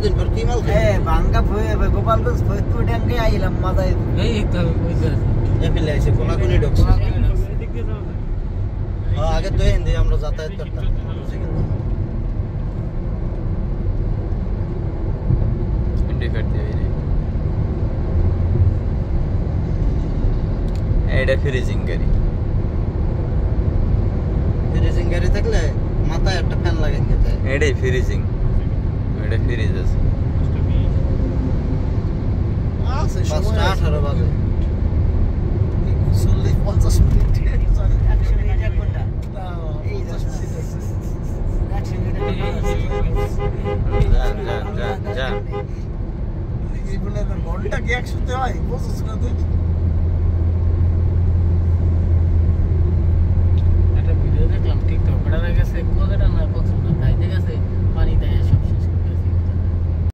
কতদিন পর কি মাল ভাঙ্গা গোপালগঞ্জ ফরিদপুর ড্যাঙ্গে আইলাম মাথায় এপিলে আইছে কোনাকুনি ঢুকছে আগে তো হিন্দি আমরা যাতায়াত করতাম এটা ফ্রিজিং গাড়ি থাকলে মাথায় একটা ফ্যান লাগে এটাই ফ্রিজিং এটা ফ্রিজ আছে 5:18 বাজে 40-50 মিনিট ঘন্টা কি একসাথে হয় বুঝছিস না তুই